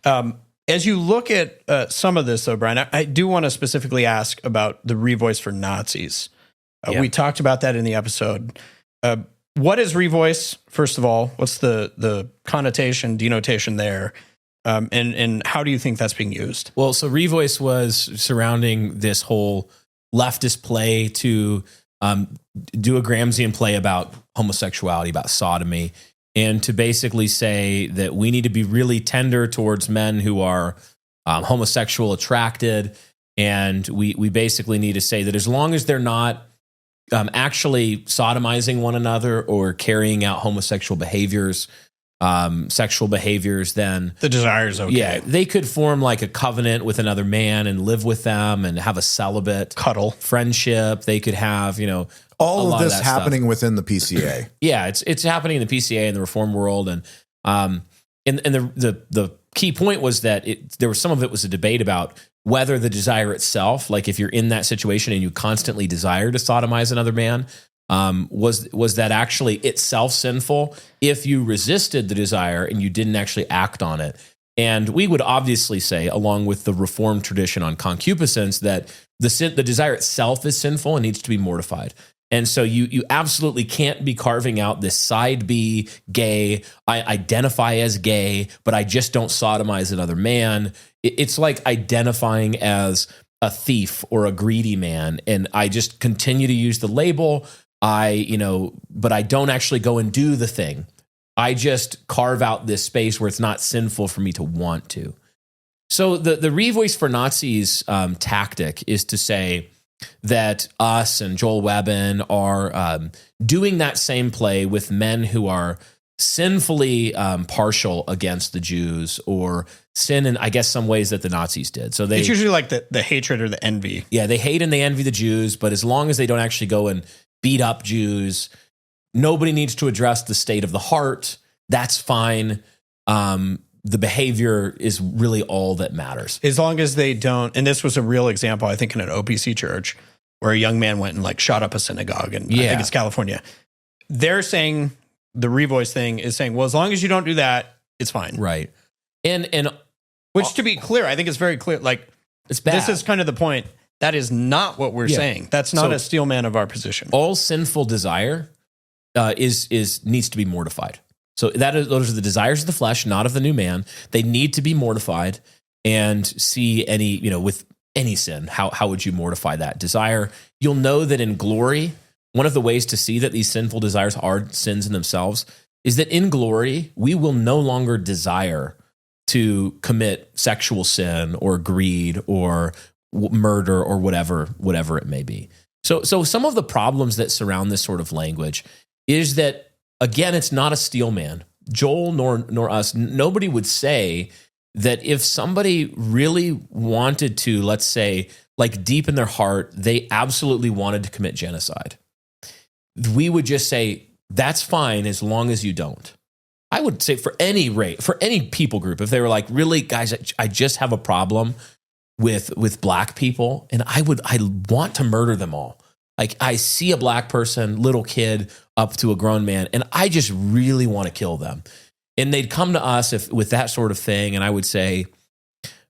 As you look at some of this, though, Brian, I do want to specifically ask about the Revoice for Nazis. We talked about that in the episode. What is Revoice, first of all? What's the connotation, denotation there? And how do you think that's being used? Well, so Revoice was surrounding this whole leftist play to do a Gramscian play about homosexuality, about sodomy, and to basically say that we need to be really tender towards men who are homosexual attracted. And we basically need to say that as long as they're not actually sodomizing one another or carrying out homosexual behaviors, sexual behaviors, then the desire is okay. Yeah, they could form like a covenant with another man and live with them and have a celibate cuddle friendship. They could have, all of this happening within the PCA. Yeah, it's happening in the PCA and the reform world, and the key point was that there was some of it was a debate about whether the desire itself, like if you're in that situation and you constantly desire to sodomize another man, was that actually itself sinful if you resisted the desire and you didn't actually act on it. And we would obviously say, along with the Reformed tradition on concupiscence, that the desire itself is sinful and needs to be mortified. And so you absolutely can't be carving out this side B gay, I identify as gay, but I just don't sodomize another man. It's like identifying as a thief or a greedy man. And I just continue to use the label. But I don't actually go and do the thing. I just carve out this space where it's not sinful for me to want to. So the Revoice for Nazis tactic is to say that us and Joel Webbin are doing that same play with men who are sinfully partial against the Jews, or sin in, I guess, some ways that the Nazis did. So it's usually like the hatred or the envy. Yeah, they hate and they envy the Jews, but as long as they don't actually go and beat up Jews, nobody needs to address the state of the heart. That's fine. The behavior is really all that matters. As long as they don't, and this was a real example, I think, in an OPC church where a young man went and like shot up a synagogue, and I think it's California. They're saying, the Revoice thing is saying, well, as long as you don't do that, it's fine. Right. And which, to be clear, I think it's very clear. Like, it's bad. This is kind of the point. That is not what we're saying. That's not a steel man of our position. All sinful desire needs to be mortified. So those are the desires of the flesh, not of the new man. They need to be mortified, and see with any sin, how would you mortify that desire? You'll know that in glory, one of the ways to see that these sinful desires are sins in themselves is that in glory, we will no longer desire to commit sexual sin or greed or murder or whatever it may be. So some of the problems that surround this sort of language is that, again, it's not a steel man. Joel nor us, nobody would say that if somebody really wanted to, let's say, like deep in their heart, they absolutely wanted to commit genocide, we would just say, that's fine as long as you don't. I would say for any people group, if they were like, really, guys, I just have a problem with black people, and I want to murder them all. Like, I see a black person, little kid up to a grown man, and I just really want to kill them. And they'd come to us with that sort of thing, and I would say,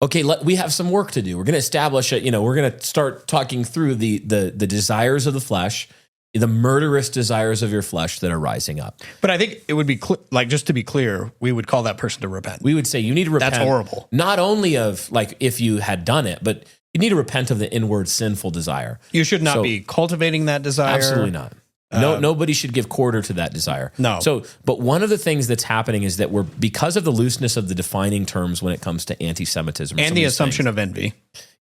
okay, we have some work to do. We're going to establish it. We're going to start talking through the desires of the flesh, the murderous desires of your flesh that are rising up. But I think it would be just to be clear, we would call that person to repent. We would say you need to repent. That's horrible. Not only of like if you had done it, but you need to repent of the inward sinful desire. You should not be cultivating that desire. Absolutely not. Nobody should give quarter to that desire. No. But one of the things that's happening is that because of the looseness of the defining terms when it comes to anti-Semitism and the assumption of envy.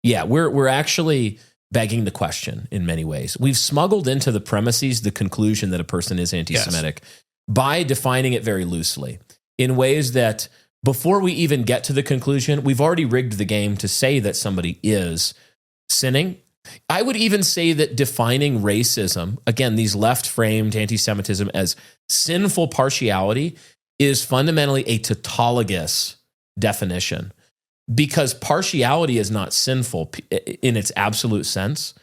Yeah, we're actually begging the question in many ways. We've smuggled into the premises the conclusion that a person is anti-Semitic by defining it very loosely in ways that before we even get to the conclusion, we've already rigged the game to say that somebody is sinning. I would even say that defining racism, again, these left-framed anti-Semitism as sinful partiality, is fundamentally a tautologous definition, because partiality is not sinful in its absolute sense.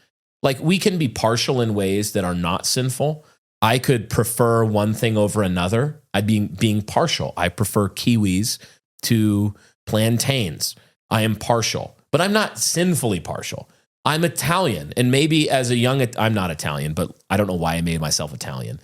Like, we can be partial in ways that are not sinful. I could prefer one thing over another. Being partial. I prefer kiwis to plantains. I am partial, but I'm not sinfully partial. I'm Italian. And maybe as a young, I'm not Italian, but I don't know why I made myself Italian.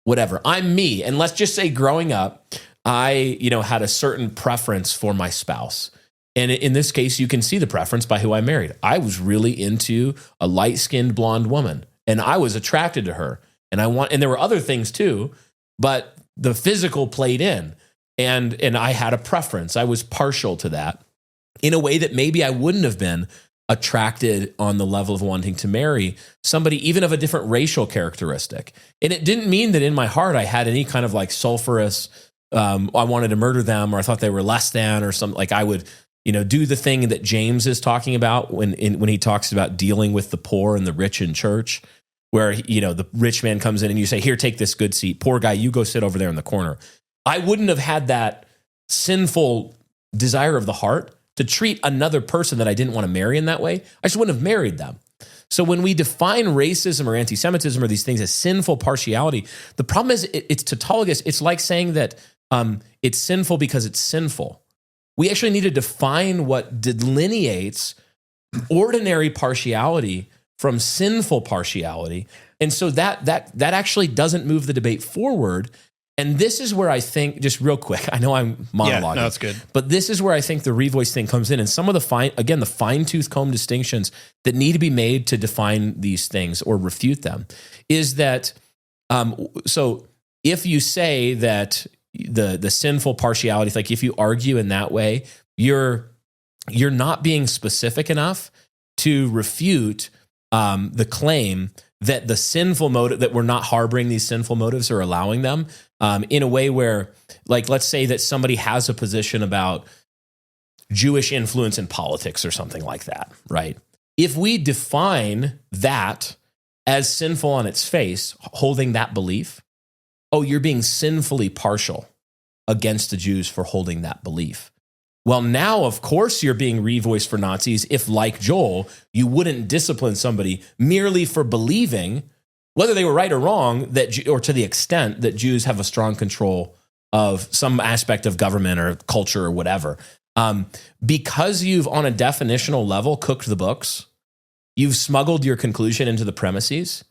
Whatever. I'm me. And let's just say growing up, I, had a certain preference for my spouse. And in this case, you can see the preference by who I married. I was really into a light-skinned blonde woman, and I was attracted to her. And there were other things too, but the physical played in. And I had a preference. I was partial to that in a way that maybe I wouldn't have been attracted on the level of wanting to marry somebody even of a different racial characteristic. And it didn't mean that in my heart I had any kind of like sulfurous, I wanted to murder them, or I thought they were less than, or something. Like I would, do the thing that James is talking about when he talks about dealing with the poor and the rich in church, where, the rich man comes in and you say, here, take this good seat. Poor guy, you go sit over there in the corner. I wouldn't have had that sinful desire of the heart to treat another person that I didn't want to marry in that way. I just wouldn't have married them. So when we define racism or anti-Semitism or these things as sinful partiality, the problem is it's tautologous. It's like saying that it's sinful because it's sinful. We actually need to define what delineates ordinary partiality from sinful partiality. And so that actually doesn't move the debate forward. And this is where I think, just real quick, I know I'm monologuing. Yeah, no, it's good. But this is where I think the Revoice thing comes in. And some of the fine-tooth comb distinctions that need to be made to define these things or refute them is that, so if you say that the sinful partiality, like if you argue in that way, you're not being specific enough to refute the claim that the sinful motive, that we're not harboring these sinful motives or allowing them in a way where, like, let's say that somebody has a position about Jewish influence in politics or something like that, right? If we define that as sinful on its face, holding that belief, oh, you're being sinfully partial against the Jews for holding that belief. Well, now, of course, you're being revoiced for Nazis if, like Joel, you wouldn't discipline somebody merely for believing, whether they were right or wrong, or to the extent that Jews have a strong control of some aspect of government or culture or whatever. Because you've, on a definitional level, cooked the books, you've smuggled your conclusion into the premises,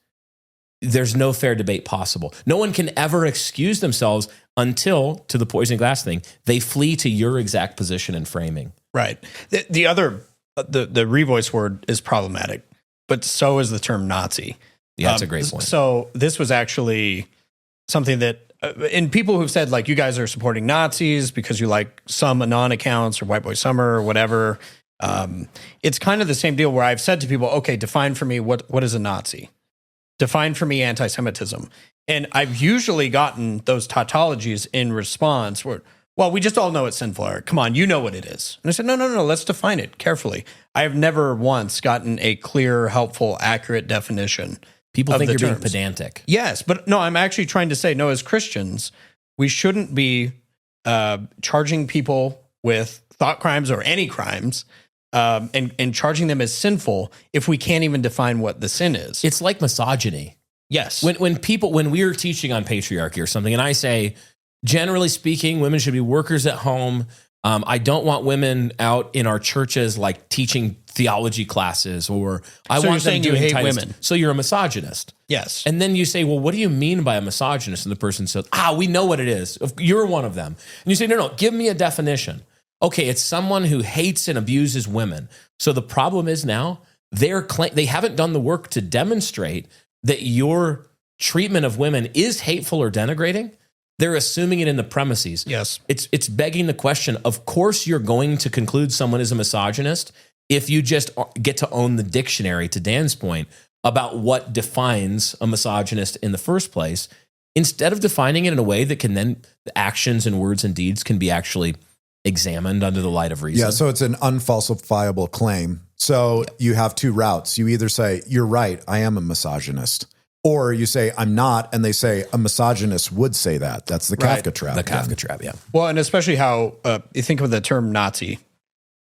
there's no fair debate possible. No one can ever excuse themselves until, to the poison glass thing, they flee to your exact position and framing. Right. The other, the revoice word is problematic, but so is the term Nazi. Yeah, that's a great point. So this was actually something that, and people who've said, like, you guys are supporting Nazis because you like some Anon accounts or White Boy Summer or whatever. It's kind of the same deal where I've said to people, okay, define for me what is a Nazi? Define for me anti-Semitism. And I've usually gotten those tautologies in response where, well, we just all know it's sinful. Eric. Come on, you know what it is. And I said, no, let's define it carefully. I have never once gotten a clear, helpful, accurate definition. People think you're terms. being pedantic. Yes, but no, I'm actually trying to say, no, as Christians, we shouldn't be charging people with thought crimes or any crimes and charging them as sinful if we can't even define what the sin is. It's like misogyny. Yes. When we're teaching on patriarchy or something, and I say, generally speaking, women should be workers at home. I don't want women out in our churches like teaching theology classes, or I want them doing hate women. So you're a misogynist. Yes. And then you say, well, what do you mean by a misogynist? And the person says, we know what it is. You're one of them. And you say, no, give me a definition. Okay, it's someone who hates and abuses women. So the problem is now they haven't done the work to demonstrate that your treatment of women is hateful or denigrating. They're assuming it in the premises. Yes. It's begging the question. Of course, you're going to conclude someone is a misogynist if you just get to own the dictionary, to Dan's point, about what defines a misogynist in the first place, instead of defining it in a way that can then, the actions and words and deeds can be actually examined under the light of reason. Yeah, so it's an unfalsifiable claim. So you have two routes. You either say, you're right, I am a misogynist. Or you say, I'm not, and they say, a misogynist would say that. That's the Kafka trap. The Kafka trap, yeah. Well, and especially how you think of the term Nazi.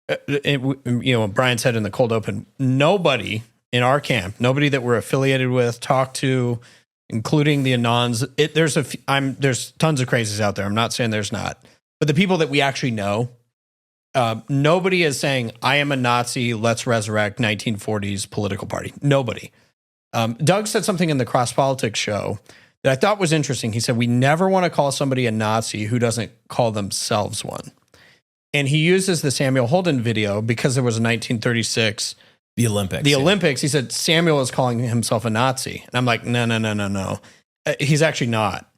Brian said in the cold open, nobody in our camp, nobody that we're affiliated with, talked to, including the Anons. There's tons of crazies out there. I'm not saying there's not. But the people that we actually know, Nobody is saying, I am a Nazi, let's resurrect 1940s political party. Nobody. Doug said something in the Cross Politics show that I thought was interesting. He said, we never want to call somebody a Nazi who doesn't call themselves one. And he uses the Samuel Holden video because there was a 1936 The Olympics. The Olympics. He said Samuel is calling himself a Nazi. And I'm like, no. He's actually not.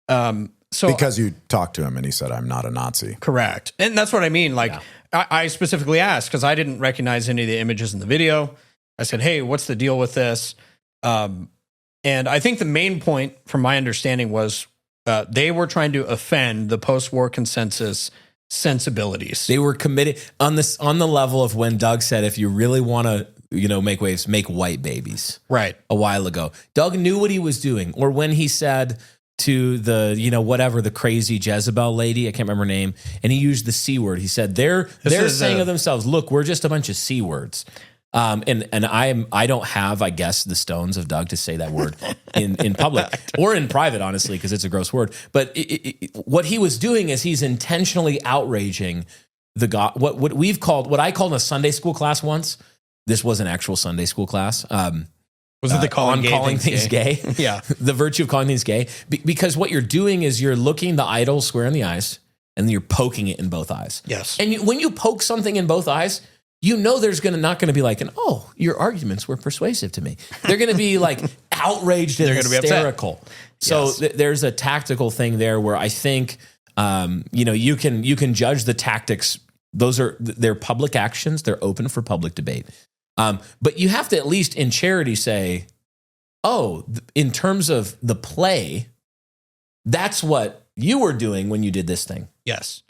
So because you talked to him and he said, I'm not a Nazi. Correct. And that's what I mean. Like, I specifically asked because I didn't recognize any of the images in the video. I said, hey, what's the deal with this? And I think the main point, from my understanding, was they were trying to offend the post-war consensus sensibilities. They were committed on the level of when Doug said, if you really want to, make waves, make white babies. Right. A while ago. Doug knew what he was doing. Or when he said to the, the crazy Jezebel lady, I can't remember her name, and he used the C word. He said, they're saying of themselves, look, we're just a bunch of C words. And I don't have, I guess, the stones of Doug to say that word in public or in private, honestly, because it's a gross word. But what he was doing is he's intentionally outraging the God. What I called a Sunday school class once. This was an actual Sunday school class. Was it the calling things gay? Yeah, the virtue of calling things gay, because what you're doing is you're looking the idol square in the eyes and then you're poking it in both eyes. Yes, and when you poke something in both eyes, there's not going to be like your arguments were persuasive to me. They're going to be like outraged and they're hysterical. So Yes. There's a tactical thing there where I think, you can judge the tactics. They're public actions. They're open for public debate. But you have to at least in charity say, in terms of the play, that's what you were doing when you did this thing. Yes.